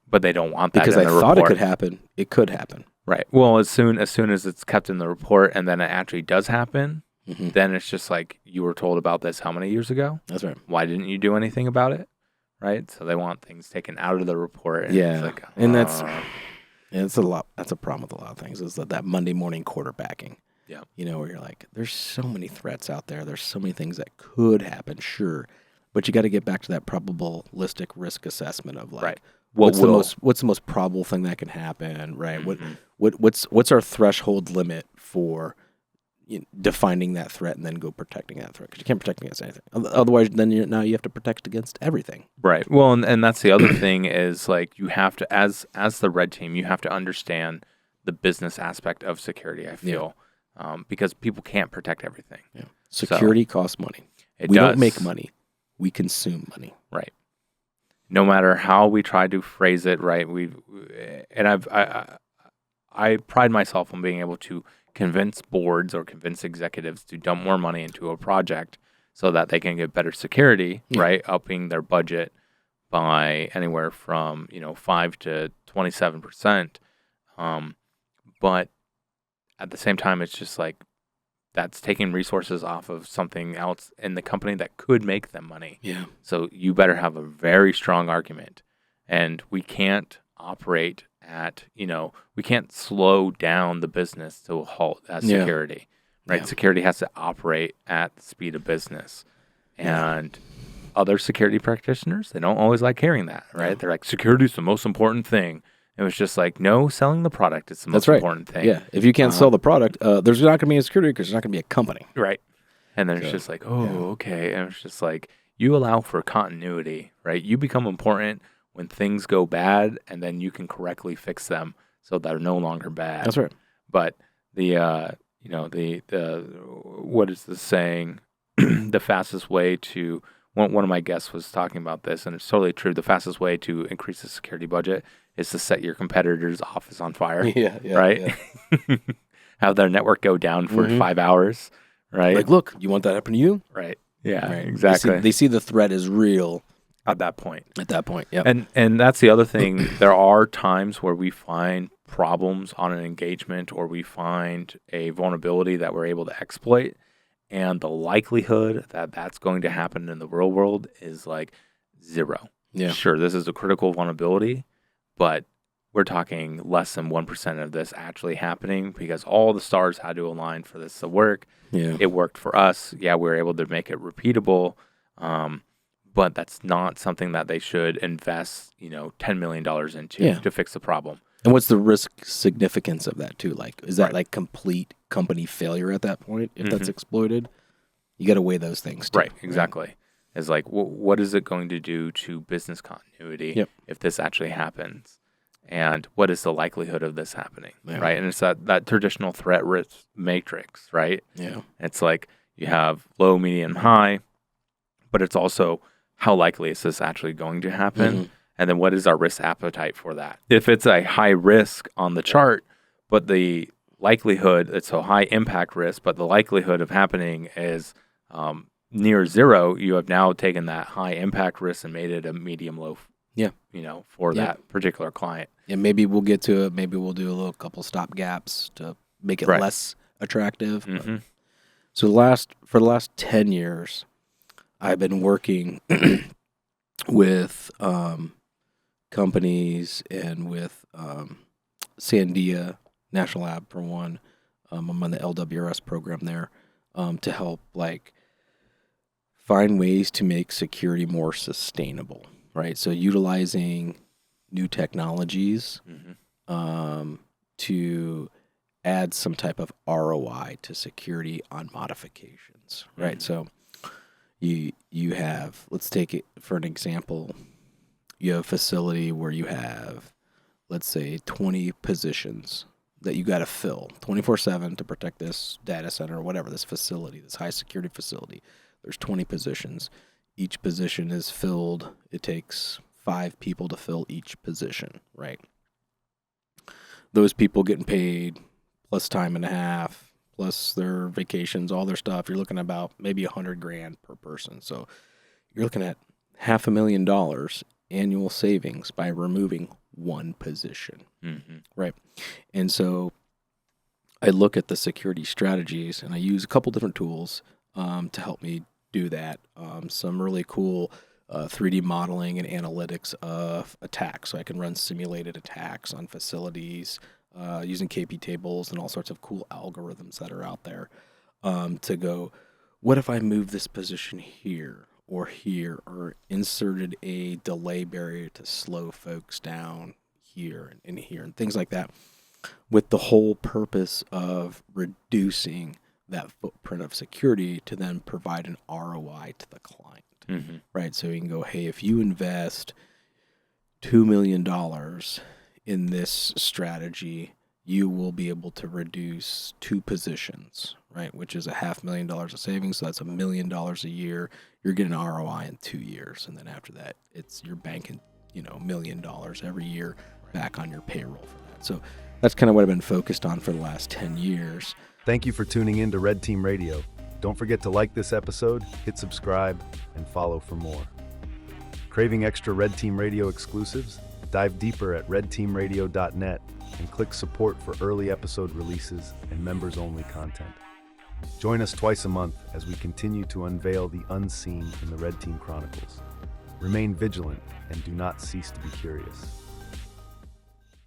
S2: But they don't want that
S3: because
S2: in the
S3: I thought
S2: report.
S3: it could happen. It could happen.
S2: Right. Well, as soon as it's kept in the report and then it actually does happen, then it's just like, you were told about this how many years ago?
S3: That's right.
S2: Why didn't you do anything about it? Right. So they want things taken out of the report. And it's like,
S3: and that's a lot. That's a problem with a lot of things, is that Monday morning quarterbacking.
S2: Yeah.
S3: You know, where you're like, there's so many threats out there. There's so many things that could happen, sure. But you got to get back to that probabilistic risk assessment of like, what's the most probable thing that can happen, right? What's our threshold limit for defining that threat and then go protecting that threat? Because you can't protect against anything. Otherwise, then now you have to protect against everything.
S2: Right. Well, and that's the other thing is like, you have to, as the red team, you have to understand the business aspect of security, I feel, because people can't protect everything.
S3: Yeah. Security costs money. We don't make money. We consume money.
S2: Right. No matter how we try to phrase it, right? I pride myself on being able to convince boards or convince executives to dump more money into a project so that they can get better security, right? Upping their budget by anywhere from 5 to 27%. But at the same time, it's just like, that's taking resources off of something else in the company that could make them money.
S3: Yeah.
S2: So you better have a very strong argument. And we can't operate at, we can't slow down the business to a halt as security, right? Yeah. Security has to operate at the speed of business. And other security practitioners, they don't always like hearing that, right? Yeah. They're like, security is the most important thing. It was just like, no, selling the product is the most important thing.
S3: Yeah, if you can't sell the product, there's not going to be a security because there's not going to be a company.
S2: Right. And then it's just like, okay. And it's just like, you allow for continuity, right? You become important when things go bad, and then you can correctly fix them so they're no longer bad.
S3: That's right.
S2: But the what is the saying? The fastest way to... One of my guests was talking about this, and it's totally true. The fastest way to increase the security budget is to set your competitor's office on fire. Right? Yeah. Have their network go down for 5 hours, right?
S3: Like, look, you want that to happen to you?
S2: Right. Yeah, right. Exactly.
S3: They see the threat as real
S2: at that point.
S3: Yeah.
S2: And that's the other thing. There are times where we find problems on an engagement, or we find a vulnerability that we're able to exploit. And the likelihood that that's going to happen in the real world is like 0.
S3: Yeah.
S2: Sure, this is a critical vulnerability, but we're talking less than 1% of this actually happening, because all the stars had to align for this to work.
S3: Yeah.
S2: It worked for us. Yeah, we were able to make it repeatable, but that's not something that they should invest, $10 million into to fix the problem.
S3: And what's the risk significance of that too? Like, is that like complete company failure at that point if that's exploited? You got to weigh those things too.
S2: Right, exactly. Right? It's like, what is it going to do to business continuity if this actually happens? And what is the likelihood of this happening, right? And it's that traditional threat risk matrix, right?
S3: Yeah.
S2: It's like you have low, medium, high, but it's also how likely is this actually going to happen? And then what is our risk appetite for that? If it's a high risk on the chart, but the likelihood, it's a high impact risk, but the likelihood of happening is near 0, you have now taken that high impact risk and made it a medium low, for that particular client.
S3: Yeah, maybe we'll get to it. Maybe we'll do a couple stop gaps to make it less attractive. So for the last 10 years, I've been working with companies and with Sandia National Lab for one. I'm on the LWRS program there to help find ways to make security more sustainable, right? So utilizing new technologies to add some type of ROI to security on modifications, right? So you have, let's take it for an example, you have a facility where you have, let's say, 20 positions that you got to fill 24/7 to protect this data center or whatever, this facility, this high security facility. There's 20 positions. Each position is filled. It takes 5 people to fill each position, right? Those people getting paid plus time and a half, plus their vacations, all their stuff. You're looking at about maybe $100,000 per person. So you're looking at $500,000 annual savings by removing one position, right? And so I look at the security strategies and I use a couple different tools to help me do that. Some really cool 3D modeling and analytics of attacks. So I can run simulated attacks on facilities using KP tables and all sorts of cool algorithms that are out there to go, what if I move this position here or inserted a delay barrier to slow folks down here and here and things like that, with the whole purpose of reducing that footprint of security to then provide an ROI to the client, right? So you can go, hey, if you invest $2 million in this strategy, you will be able to reduce 2 positions, right? Which is $500,000 of savings. So that's $1 million a year. You're getting an ROI in 2 years. And then after that, you're banking, $1 million every year back on your payroll for that. So that's kind of what I've been focused on for the last 10 years.
S4: Thank you for tuning in to Red Team Radio. Don't forget to like this episode, hit subscribe, and follow for more. Craving extra Red Team Radio exclusives? Dive deeper at redteamradio.net and click support for early episode releases and members-only content. Join us twice a month as we continue to unveil the unseen in the Red Team Chronicles. Remain vigilant and do not cease to be curious.